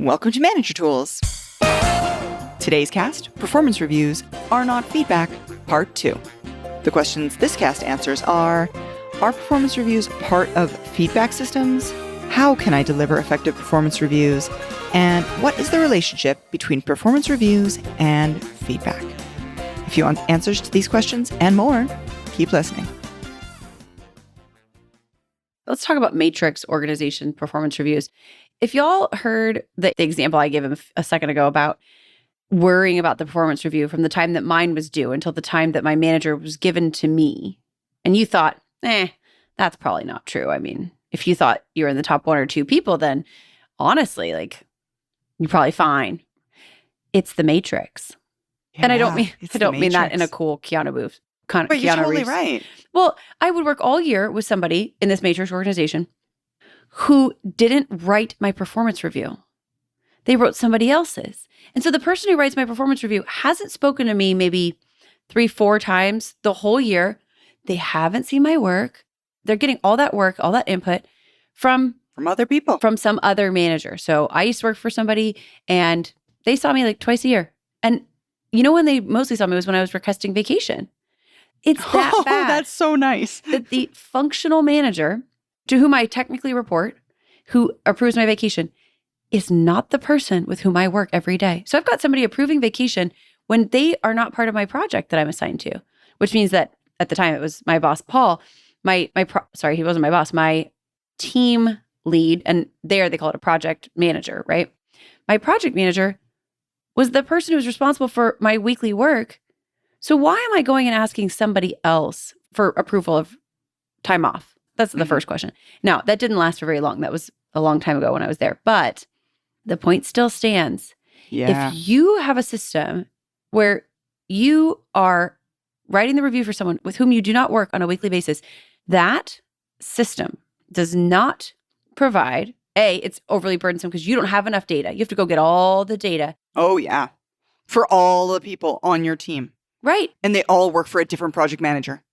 Welcome to Manager Tools. Today's cast, performance reviews are not feedback, part 2. The questions this cast answers are performance reviews part of feedback systems? How can I deliver effective performance reviews? And what is the relationship between performance reviews and feedback? If you want answers to these questions and more, keep listening. Let's talk about matrix organization performance reviews. If y'all heard the example I gave him a second ago about worrying about the performance review from the time that mine was due until the time that my manager was given to me, and you thought, that's probably not true. I mean, if you thought you were in the top 1 or 2 people, then honestly, you're probably fine. It's the matrix. Yeah, and I don't mean that in a cool Keanu move. But you're totally Reeves. right. Well, I would work all year with somebody in this matrix organization who didn't write my performance review. They wrote somebody else's. And so the person who writes my performance review hasn't spoken to me maybe 3-4 times the whole year. They haven't seen my work. They're getting all that work, all that input from other people, from some other manager. So I used to work for somebody and they saw me twice a year. And you know when they mostly saw me was when I was requesting vacation. It's that bad. That's so nice. That the functional manager to whom I technically report, who approves my vacation, is not the person with whom I work every day. So I've got somebody approving vacation when they are not part of my project that I'm assigned to, which means that at the time it was my boss, Paul, he wasn't my boss, my team lead, and there they call it a project manager, right? My project manager was the person who was responsible for my weekly work. So why am I going and asking somebody else for approval of time off? That's the first question. Now, that didn't last for very long. That was a long time ago when I was there. But the point still stands. Yeah. If you have a system where you are writing the review for someone with whom you do not work on a weekly basis, that system does not provide, it's overly burdensome because you don't have enough data. You have to go get all the data. Oh, yeah. For all the people on your team. Right. And they all work for a different project manager.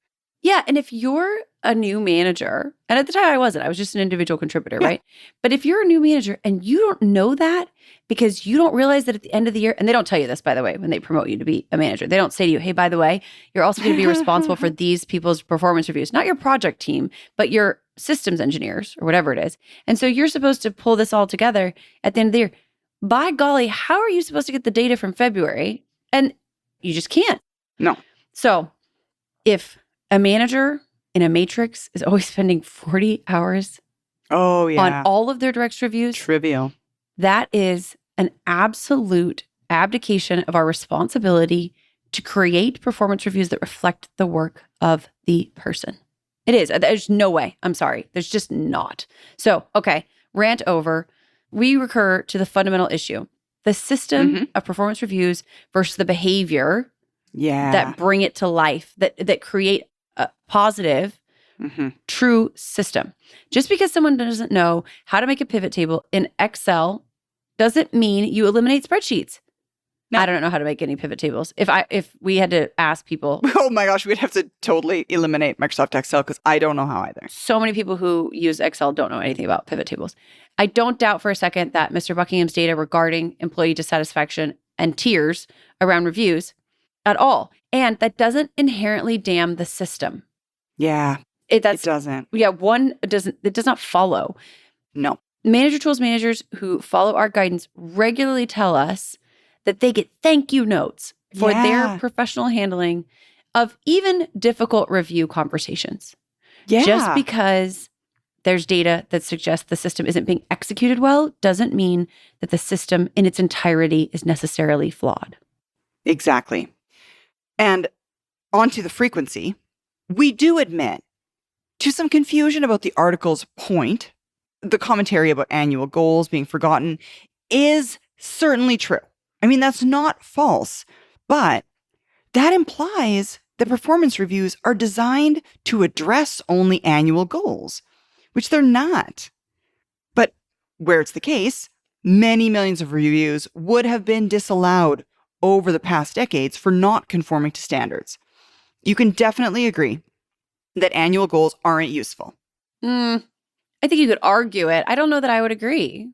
Yeah. And if you're a new manager, and at the time I wasn't, I was just an individual contributor, right? But if you're a new manager and you don't know that because you don't realize that at the end of the year, and they don't tell you this, by the way, when they promote you to be a manager, they don't say to you, hey, by the way, you're also going to be responsible for these people's performance reviews, not your project team, but your systems engineers or whatever it is. And so you're supposed to pull this all together at the end of the year. By golly, how are you supposed to get the data from February? And you just can't. No. So if a manager in a matrix is always spending 40 hours on all of their direct reviews, trivial. That is an absolute abdication of our responsibility to create performance reviews that reflect the work of the person. It is. There's no way. I'm sorry. There's just not. So, okay, rant over. We recur to the fundamental issue. The system of performance reviews versus the behavior that bring it to life, that create a positive, true system. Just because someone doesn't know how to make a pivot table in Excel doesn't mean you eliminate spreadsheets. No. I don't know how to make any pivot tables. If we had to ask people. Oh my gosh, we'd have to totally eliminate Microsoft Excel because I don't know how either. So many people who use Excel don't know anything about pivot tables. I don't doubt for a second that Mr. Buckingham's data regarding employee dissatisfaction and tiers around reviews at all. And that doesn't inherently damn the system. Yeah, it doesn't. Yeah, it does not follow. No. Manager Tools managers who follow our guidance regularly tell us that they get thank you notes for their professional handling of even difficult review conversations. Yeah. Just because there's data that suggests the system isn't being executed well doesn't mean that the system in its entirety is necessarily flawed. Exactly. And onto the frequency, we do admit to some confusion about the article's point. The commentary about annual goals being forgotten is certainly true. I mean, that's not false, but that implies that performance reviews are designed to address only annual goals, which they're not. But where it's the case, many millions of reviews would have been disallowed over the past decades for not conforming to standards. You can definitely agree that annual goals aren't useful. I think you could argue it. I don't know that I would agree.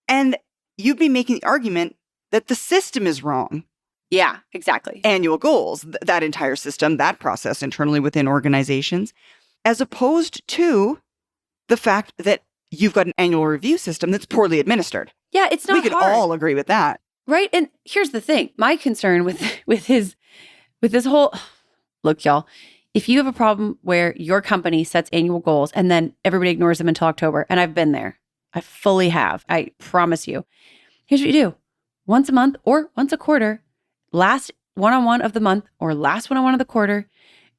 And you'd be making the argument that the system is wrong. Yeah, exactly. Annual goals, that entire system, that process internally within organizations, as opposed to the fact that you've got an annual review system that's poorly administered. Yeah, it's not We could hard. all agree with that. Right. And here's the thing. My concern with this whole look, y'all, if you have a problem where your company sets annual goals and then everybody ignores them until October, and I've been there, I fully have, I promise you. Here's what you do. Once a month or once a quarter, last one-on-one of the month or last one-on-one of the quarter,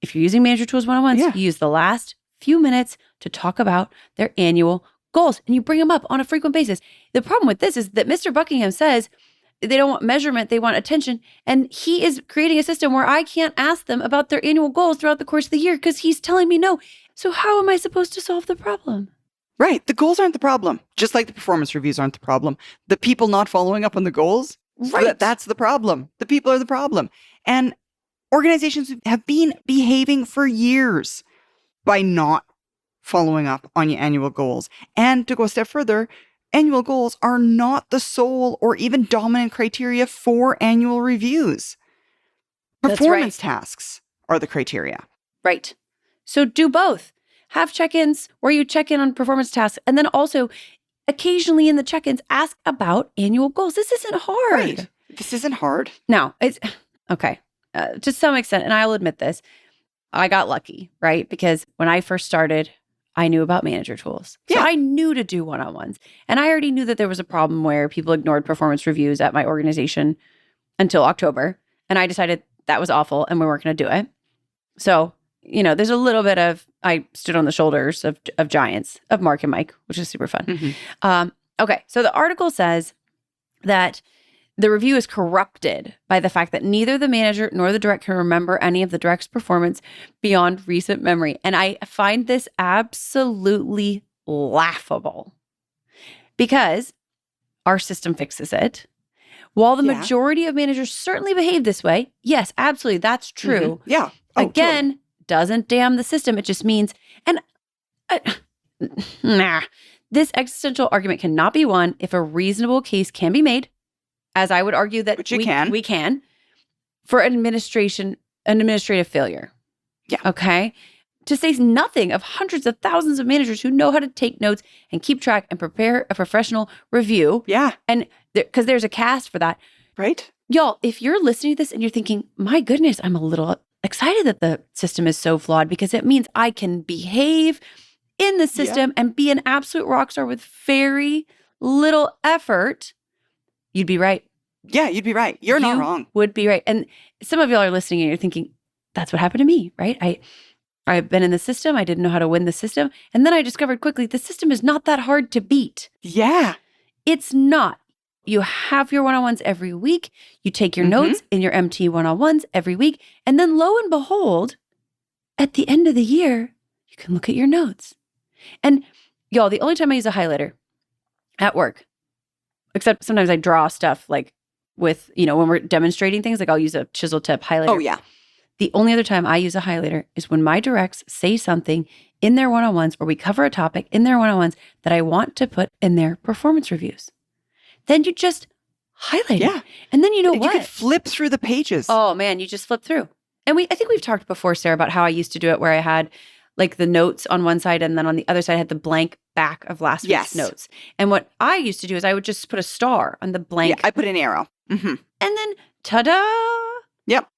if you're using Manager Tools one-on-ones, Yeah. you use the last few minutes to talk about their annual goals and you bring them up on a frequent basis. The problem with this is that Mr. Buckingham says they don't want measurement, they want attention. And he is creating a system where I can't ask them about their annual goals throughout the course of the year because he's telling me no. So how am I supposed to solve the problem? Right. The goals aren't the problem. Just like the performance reviews aren't the problem. The people not following up on the goals, Right. that's the problem. The people are the problem. And organizations have been behaving for years by not following up on your annual goals. And to go a step further, annual goals are not the sole or even dominant criteria for annual reviews. That's Performance tasks are the criteria. Right. So do both. Have check-ins where you check in on performance tasks and then also occasionally in the check-ins ask about annual goals. This isn't hard. Right. This isn't hard. Now, it's okay. To some extent, and I'll admit this, I got lucky, right? Because when I first started, I knew about Manager Tools. So Yeah. I knew to do one-on-ones. And I already knew that there was a problem where people ignored performance reviews at my organization until October. And I decided that was awful and we weren't going to do it. So, there's a little bit of, I stood on the shoulders of giants, of Mark and Mike, which is super fun. Mhm. Okay, so the article says that the review is corrupted by the fact that neither the manager nor the direct can remember any of the direct's performance beyond recent memory. And I find this absolutely laughable because our system fixes it. While the Yeah. majority of managers certainly behave this way, yes, absolutely, that's true. Mhm. Yeah. Oh, Again, totally. doesn't damn the system. It just means, and this existential argument cannot be won if a reasonable case can be made, as I would argue that Which you can. we can, for an administrative failure. Yeah. Okay. To say nothing of hundreds of thousands of managers who know how to take notes and keep track and prepare a professional review. Yeah. And because there's a cast for that. Right. Y'all, if you're listening to this and you're thinking, my goodness, I'm a little excited that the system is so flawed because it means I can behave in the system and be an absolute rock star with very little effort, you'd be right. Yeah, you'd be right. You're not You wrong. Would be right. And some of y'all are listening and you're thinking, that's what happened to me, right? I've been in the system. I didn't know how to win the system. And then I discovered quickly the system is not that hard to beat. Yeah. It's not. You have your one-on-ones every week. You take your notes in your MT one-on-ones every week. And then lo and behold, at the end of the year, you can look at your notes. And y'all, the only time I use a highlighter at work, except sometimes I draw stuff like with, when we're demonstrating things, like I'll use a chisel tip highlighter. Oh, yeah. The only other time I use a highlighter is when my directs say something in their one-on-ones or we cover a topic in their one-on-ones that I want to put in their performance reviews. Then you just highlight Yeah. it. And then You what? could flip through the pages. Oh man, you just flip through. And I think we've talked before, Sarah, about how I used to do it where I had like the notes on one side and then on the other side I had the blank back of last week's Yes. notes. And what I used to do is I would just put a star on the blank. Yeah, I put an arrow. Mm-hmm. And then ta-da! Yep.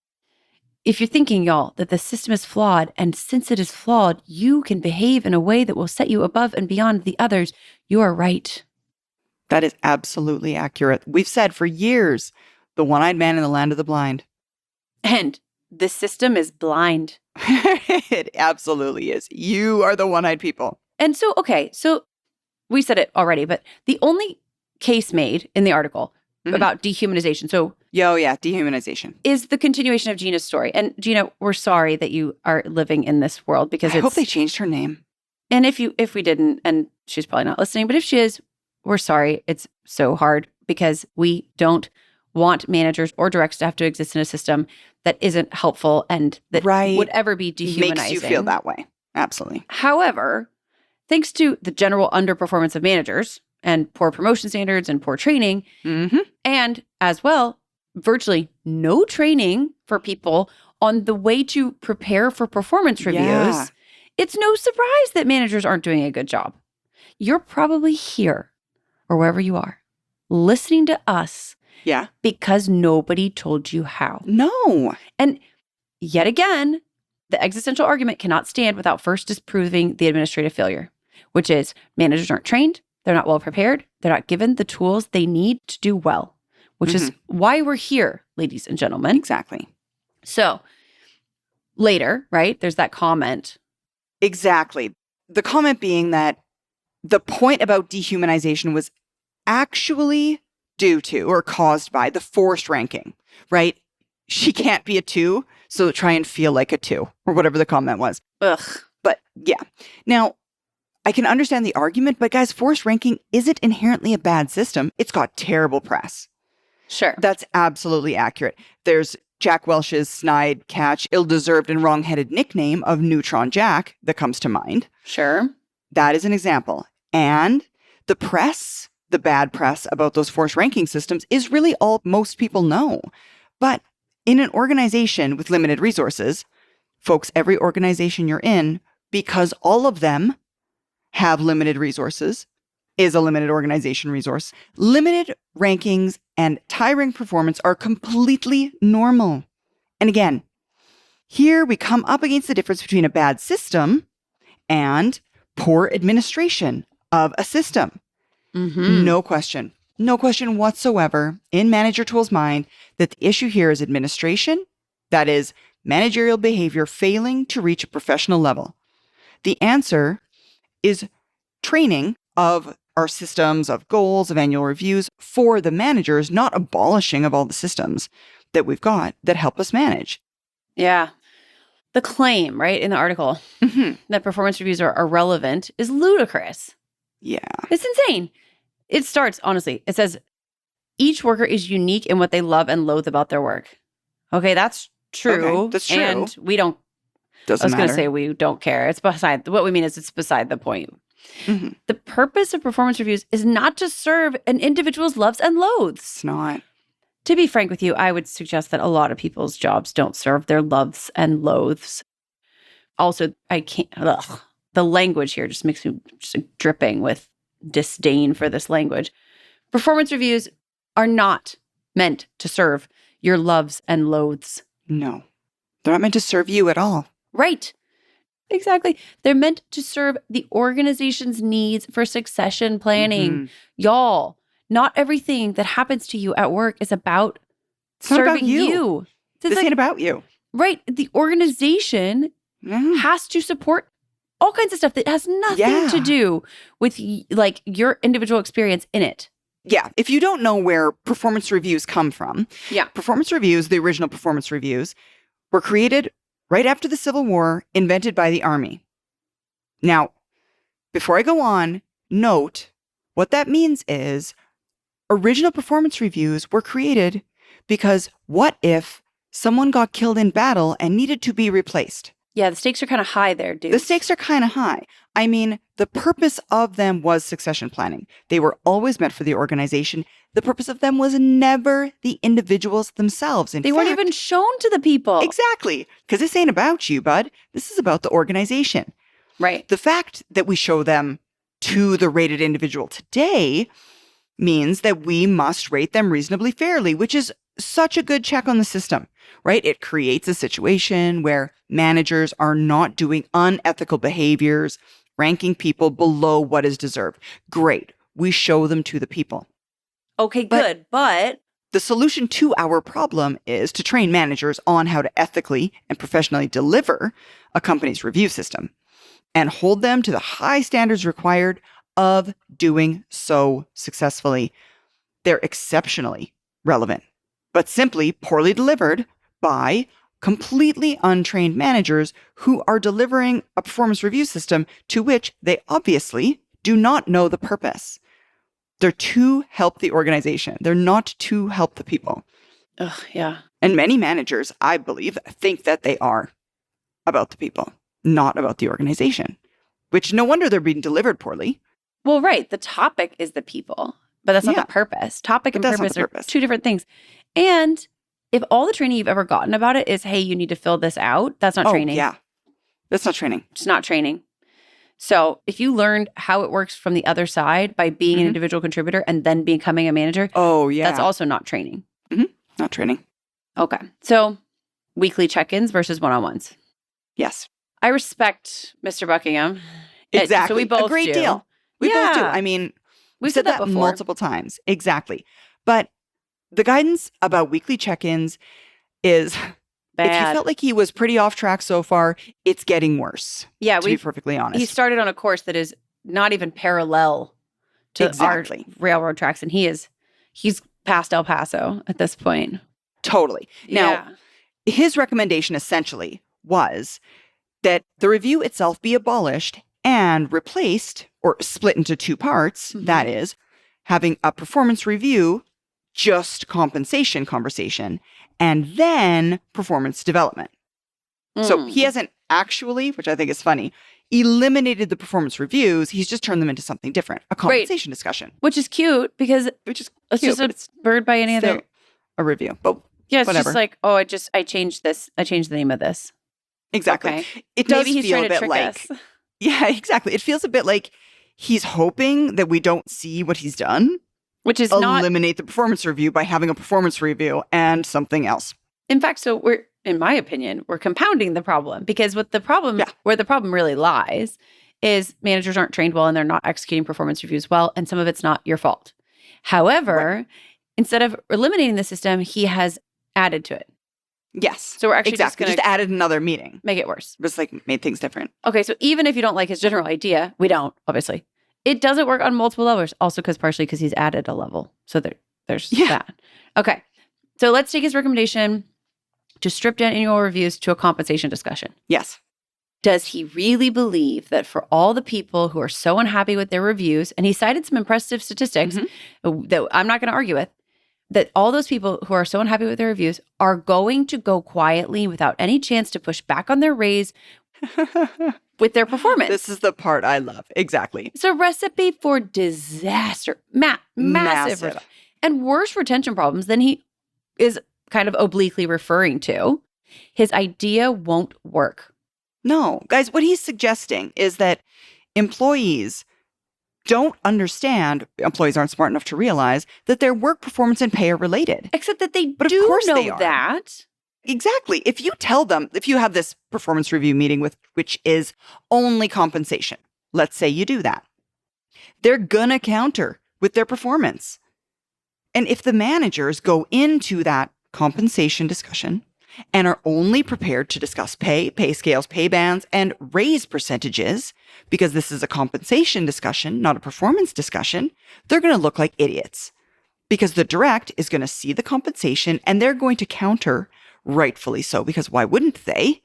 If you're thinking, y'all, that the system is flawed, and since it is flawed, you can behave in a way that will set you above and beyond the others, you are right. That is absolutely accurate. We've said for years, the one-eyed man in the land of the blind. And the system is blind. It absolutely is. You are the one-eyed people. And so, okay, so we said it already, but the only case made in the article about dehumanization, so Yeah, dehumanization. is the continuation of Gina's story. And Gina, we're sorry that you are living in this world because I hope they changed her name. And if we didn't, and she's probably not listening, but if she is, we're sorry. It's so hard because we don't want managers or direct staff to exist in a system that isn't helpful and that Right. would ever be dehumanizing. Makes you feel that way. Absolutely. However, thanks to the general underperformance of managers and poor promotion standards and poor training. Mm-hmm. And as well, virtually no training for people on the way to prepare for performance reviews. Yeah. It's no surprise that managers aren't doing a good job. You're probably here or wherever you are listening to us Yeah. because nobody told you how. No. And yet again, the existential argument cannot stand without first disproving the administrative failure, which is managers aren't trained, they're not well prepared, they're not given the tools they need to do well, which is why we're here, ladies and gentlemen. Exactly. So later, right, there's that comment. Exactly. The comment being that the point about dehumanization was actually due to or caused by the forced ranking, right? She can't be a 2, so try and feel like a 2 or whatever the comment was. Ugh. But yeah. Now, I can understand the argument, but guys, forced ranking isn't inherently a bad system. It's got terrible press. Sure. That's absolutely accurate. There's Jack Welch's snide, catch, ill-deserved and wrong-headed nickname of Neutron Jack that comes to mind. Sure. That is an example. And the press, the bad press about those forced ranking systems is really all most people know. But in an organization with limited resources, folks, every organization you're in, because all of them have limited resources, is a limited organization resource. Limited rankings and tiring performance are completely normal. And again, here we come up against the difference between a bad system and poor administration of a system. Mm-hmm. No question whatsoever in Manager Tool's mind that the issue here is administration, that is, managerial behavior failing to reach a professional level. The answer is training of our systems, of goals, of annual reviews for the managers, not abolishing of all the systems that we've got that help us manage. Yeah. The claim, right, in the article that performance reviews are irrelevant is ludicrous. Yeah. It's insane. It starts, honestly, it says, each worker is unique in what they love and loathe about their work. Okay, that's true. Okay, that's true. And we don't, Doesn't I was going matter. to say we don't care. It's beside, what we mean is it's beside the point. Mhm. The purpose of performance reviews is not to serve an individual's loves and loathes. It's not. To be frank with you, I would suggest that a lot of people's jobs don't serve their loves and loathes. Also, I can't, the language here just makes me just dripping with disdain for this language. Performance reviews are not meant to serve your loves and loathes. No. They're not meant to serve you at all. Right. Exactly. They're meant to serve the organization's needs for succession planning. Mhm. Y'all, not everything that happens to you at work is about It's not about serving you. you. It's This like, ain't about you. right. The organization Mhm. has to support all kinds of stuff that has nothing Yeah. to do with like your individual experience in it. Yeah. If you don't know where performance reviews come from, Yeah. performance reviews, the original performance reviews, were created right after the Civil War, invented by the Army. Now, before I go on, note what that means is original performance reviews were created because what if someone got killed in battle and needed to be replaced? Yeah, the stakes are kind of high there, dude. The stakes are kind of high. I mean, the purpose of them was succession planning. They were always meant for the organization. The purpose of them was never the individuals themselves. In They fact, weren't even shown to the people. Exactly. Because this ain't about you, bud. This is about the organization. Right. The fact that we show them to the rated individual today means that we must rate them reasonably fairly, which is such a good check on the system, right? It creates a situation where managers are not doing unethical behaviors, ranking people below what is deserved. Great. We show them to the people. Okay, good. But The solution to our problem is to train managers on how to ethically and professionally deliver a company's review system and hold them to the high standards required of doing so successfully. They're exceptionally relevant, but simply poorly delivered by completely untrained managers who are delivering a performance review system to which they obviously do not know the purpose. They're to help the organization. They're not to help the people. yeah. And many managers, I believe, think that they are about the people, not about the organization, which no wonder they're being delivered poorly. Well, right. The topic is the people, but that's not Yeah. the purpose. Topic But and that's not purpose the are purpose. two different things. And if all the training you've ever gotten about it is, hey, you need to fill this out, that's not training. Yeah. That's not training. It's not training. So if you learned how it works from the other side by being an Mhm. individual contributor and then becoming a manager, Oh, yeah. that's also not training. not training. Okay. So weekly check-ins versus one-on-ones. Yes. I respect Mr. Buckingham. Exactly. So we both a great do. deal. We both do. Yeah. I mean, We've said said that before. multiple times. Exactly. But the guidance about weekly check-ins is if you Bad. felt like he was pretty off track so far, it's getting worse, Yeah, to be perfectly honest. he started on a course that is not even parallel to Exactly. our railroad tracks, and he's past El Paso at this point. Totally. Now, Yeah. his recommendation essentially was that the review itself be abolished and replaced or split into two parts. Mhm. That is, having a performance review, just compensation conversation, and then performance development. So he hasn't actually, which I think is funny, eliminated the performance reviews. He's just turned them into something different, a compensation discussion, Which is cute because which is it's cute, just but a bird by any still other. a review. But Yeah, it's whatever. just like, oh, I changed this. I changed the name of this. exactly. Okay. It does Maybe he's feel trying a to bit trick like, us. yeah, exactly. It feels a bit like he's hoping that we don't see what he's done. Which is not, Eliminate the performance review by having a performance review and something else. in fact, so in my opinion, we're compounding the problem because where the problem really lies is managers aren't trained well and they're not executing performance reviews well, and some of it's not your fault. However, instead of eliminating the system, he has added to it. Yes. So we're actually exactly. just Just going to added another meeting. make it worse. Just like made things different. Okay, so even if you don't like his general idea, we don't, obviously. It doesn't work on multiple levels, also partially because he's added a level. So there's that. Okay, so let's take his recommendation to strip down annual reviews to a compensation discussion. Yes. Does he really believe that for all the people who are so unhappy with their reviews, and he cited some impressive statistics that I'm not going to argue with, that all those people who are so unhappy with their reviews are going to go quietly without any chance to push back on their raise with their performance? This is the part I love. Exactly. It's a recipe for disaster. Massive. And worse retention problems than he is kind of obliquely referring to. His idea won't work. No, guys, what he's suggesting is that employees aren't smart enough to realize that their work performance and pay are related. Except that they But of do course know they are. that. Exactly. If you tell them, if you have this performance review meeting which is only compensation, let's say you do that, they're gonna counter with their performance. And if the managers go into that compensation discussion and are only prepared to discuss pay scales, pay bands, and raise percentages, because this is a compensation discussion, not a performance discussion, they're going to look like idiots. Because the direct is going to see the compensation and they're going to counter, rightfully so, because why wouldn't they,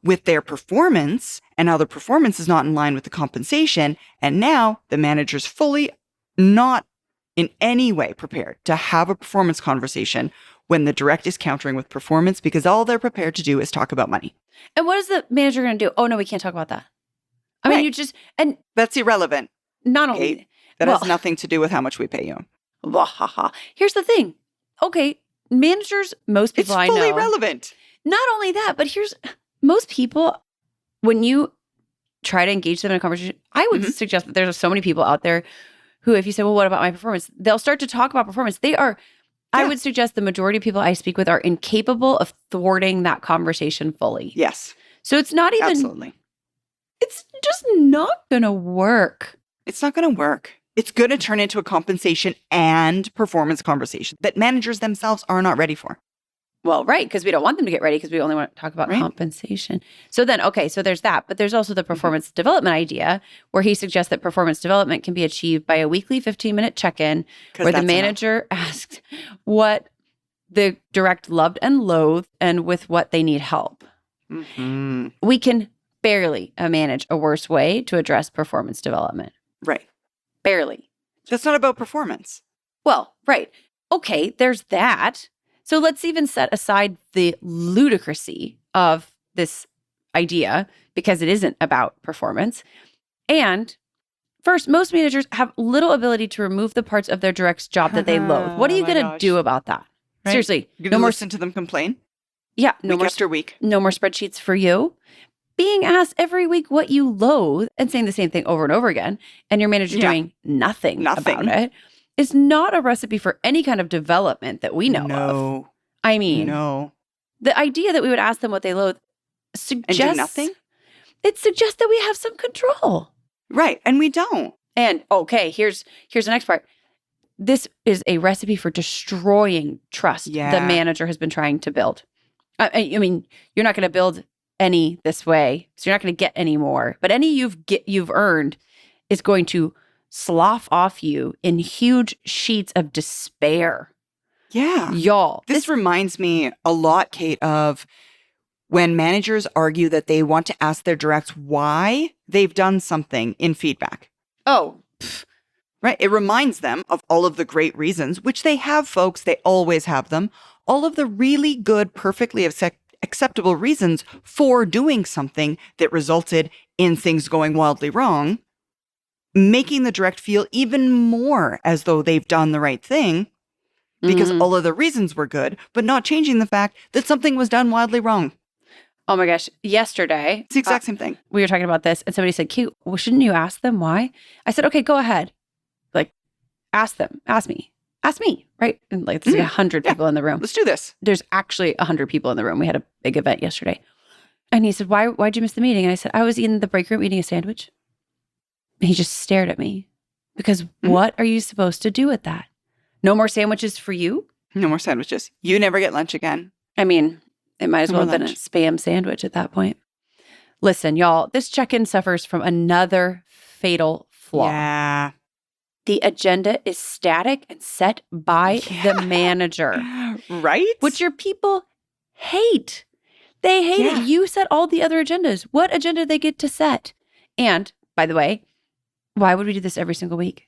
with their performance and how the performance is not in line with the compensation. And now the manager's fully not in any way prepared to have a performance conversation when the direct is countering with performance, because all they're prepared to do is talk about money. And what is the manager going to do? Oh, no, we can't talk about that. I mean, Right. and That's irrelevant. not Okay. only, That has nothing to do with how much we pay you. Here's the thing. Okay, managers, most It's people I fully know. relevant. Not only that, but most people, when you try to engage them in a conversation, I would Mhm. suggest that there's so many people out there who, if you say, well, what about my performance? They'll start to talk about performance. I Yeah. would suggest the majority of people I speak with are incapable of thwarting that conversation fully. Yes, So it's not even, absolutely. it's just not going to work. It's not going to work. It's going to turn into a compensation and performance conversation that managers themselves are not ready for. Well, right, because we don't want them to get ready because we only want to talk about Right. compensation. So then, okay, so there's that. But there's also the performance development idea where he suggests that performance development can be achieved by a weekly 15-minute check-in 'Cause where the that's enough. manager asked what the direct loved and loathed and with what they need help. Mhm. We can barely manage a worse way to address performance development. Right. Barely. That's not about performance. Well, right. Okay, there's that. So let's even set aside the ludicrousy of this idea because it isn't about performance. And First, most managers have little ability to remove the parts of their direct's job that they loathe. What are you Oh my going to gosh. do about that? Right. Seriously, You're no gonna more. listen to them complain Yeah, no week more. after week. No more spreadsheets for you. Being asked every week what you loathe and saying the same thing over and over again, and your manager Yeah. doing nothing Nothing. about it, is not a recipe for any kind of development that we know of. No. I mean, No. the idea that we would ask them what they loathe And suggests do nothing? It suggests that we have some control. Right. And we don't. And okay, here's the next part. This is a recipe for destroying trust Yeah. the manager has been trying to build. I mean, you're not going to build any this way, so you're not going to get any more. But any you've earned is going to slough off you in huge sheets of despair. Yeah. Y'all, This reminds me a lot, Kate, of when managers argue that they want to ask their directs why they've done something in feedback. oh, Right? It reminds them of all of the great reasons, which they have, folks. They always have them. All of the really good, perfectly acceptable reasons for doing something that resulted in things going wildly wrong, making the direct feel even more as though they've done the right thing because Mhm. all of the reasons were good, but not changing the fact that something was done wildly wrong. Oh my gosh. Yesterday, It's the exact same thing. we were talking about this and somebody said, Kate, well, shouldn't you ask them why? I said, okay, go ahead. Like, ask them, ask me, right? And like, there's like 100 people in the room. Let's do this. There's actually 100 people in the room. We had a big event yesterday. And he said, why'd you miss the meeting? And I said, I was in the break room eating a sandwich. And he just stared at me because what are you supposed to do with that? No more sandwiches for you? No more sandwiches. You never get lunch again. I mean, it might as No well more have been a lunch. spam sandwich at that point. Listen, y'all, this check-in suffers from another fatal flaw. Yeah. The agenda is static and set by Yeah. the manager, Right? which your people hate. They hate Yeah. it. You set all the other agendas. What agenda they get to set? And by the way, why would we do this every single week?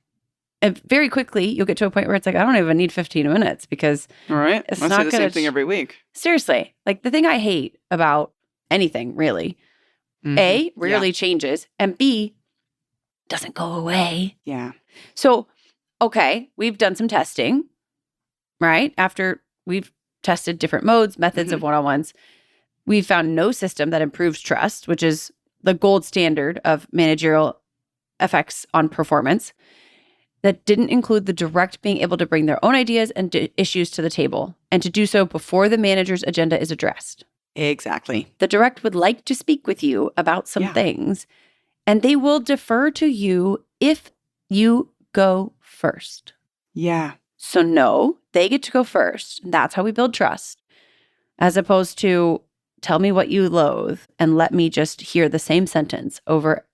And very quickly, you'll get to a point where it's like, I don't even need 15 minutes because All right. it's Let's not do the same gonna thing every week. seriously, like the thing I hate about anything really, Mhm. A, rarely changes, and B, doesn't go away. Yeah. So, okay, we've done some testing, right? After we've tested different modes, methods of one-on-ones, we've found no system that improves trust, which is the gold standard of managerial effects on performance, that didn't include the direct being able to bring their own ideas and issues to the table, and to do so before the manager's agenda is addressed. Exactly. The direct would like to speak with you about some Yeah. things, and they will defer to you if you go first. Yeah. So no, they get to go first. That's how we build trust, as opposed to tell me what you loathe and let me just hear the same sentence over.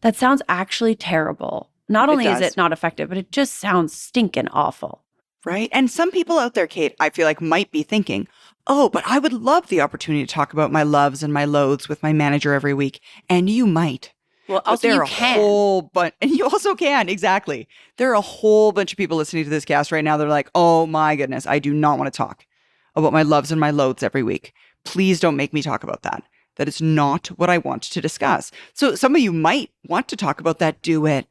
That sounds actually terrible. Not It only is does. it not effective, but it just sounds stinking awful. Right. And some people out there, Kate, I feel like might be thinking, oh, but I would love the opportunity to talk about my loves and my loathes with my manager every week. And you might. Well, But also there you are a can. whole bunch, and you also can, exactly. There are a whole bunch of people listening to this cast right now. They're like, oh my goodness, I do not want to talk about my loves and my loathes every week. Please don't make me talk about that. That is not what I want to discuss. So some of you might want to talk about that. Do it.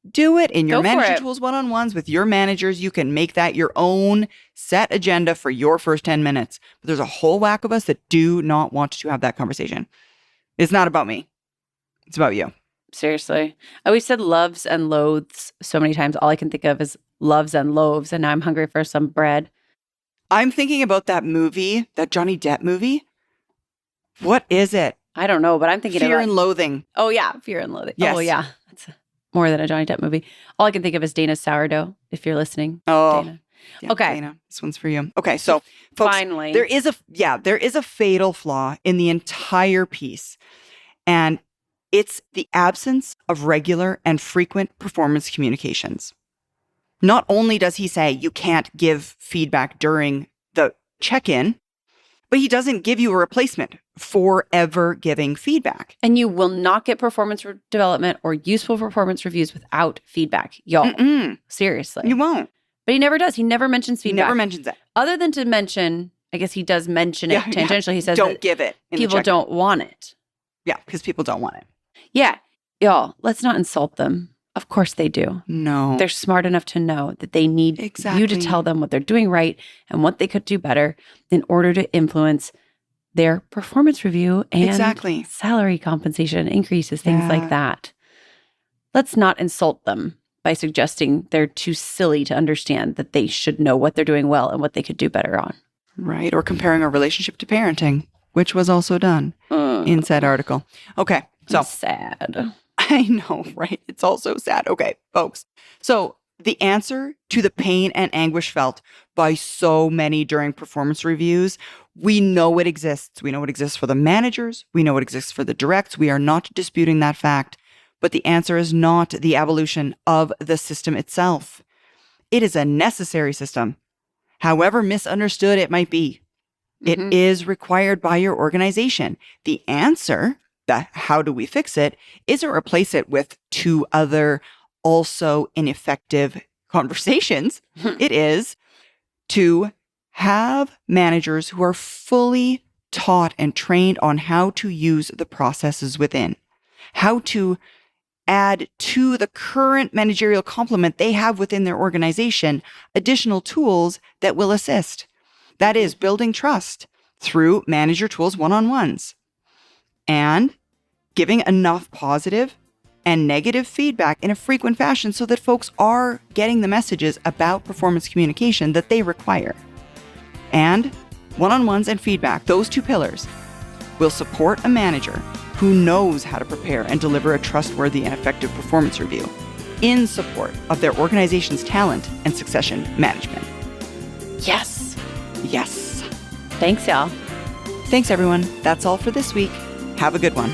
Do it in your Go for manager it. tools one-on-ones with your managers. You can make that your own set agenda for your first 10 minutes. But there's a whole whack of us that do not want to have that conversation. It's not about me. It's about you. Seriously. I always said loves and loathes so many times. All I can think of is loves and loaves. And now I'm hungry for some bread. I'm thinking about that movie, that Johnny Depp movie. What is it? I don't know, but I'm thinking Fear about. and Loathing. Oh, yeah. Fear and Loathing. Yes. Oh, yeah. That's more than a Johnny Depp movie. All I can think of is Dana's sourdough, if you're listening. Oh, Dana. yeah, Okay. Dana, this one's for you. Okay, so folks, Finally. there is a fatal flaw in the entire piece, and it's the absence of regular and frequent performance communications. Not only does he say you can't give feedback during the check-in, but he doesn't give you a replacement for ever giving feedback. And you will not get performance development or useful performance reviews without feedback. Y'all, Mm-mm, seriously. you won't. But he never does. He never mentions He feedback. never mentions it. Other than to mention, I guess he does mention it Yeah, tangentially. He says Don't that give it. in the people check-in. don't want it. Yeah, because people don't want it. Yeah. Y'all, let's not insult them. Of course they do. No. They're smart enough to know that they need you Exactly. to tell them what they're doing right and what they could do better in order to influence their performance review and Exactly. salary compensation increases, things Yeah. like that. Let's not insult them by suggesting they're too silly to understand that they should know what they're doing well and what they could do better on. Right. Or comparing our relationship to parenting, which was also done in said article. Okay. So Sad. I know, right? It's also sad. Okay, folks. So the answer to the pain and anguish felt by so many during performance reviews, we know it exists. We know it exists for the managers. We know it exists for the directs. We are not disputing that fact. But the answer is not the evolution of the system itself. It is a necessary system, however misunderstood it might be. It is required by your organization. The answer, that how do we fix it, isn't replace it with two other also ineffective conversations. It is to have managers who are fully taught and trained on how to use the processes within, how to add to the current managerial complement they have within their organization additional tools that will assist. That is building trust through manager tools one-on-ones and giving enough positive and negative feedback in a frequent fashion so that folks are getting the messages about performance communication that they require. And one-on-ones and feedback, those two pillars, will support a manager who knows how to prepare and deliver a trustworthy and effective performance review in support of their organization's talent and succession management. Yes. Yes. Thanks, y'all. Thanks, everyone. That's all for this week. Have a good one.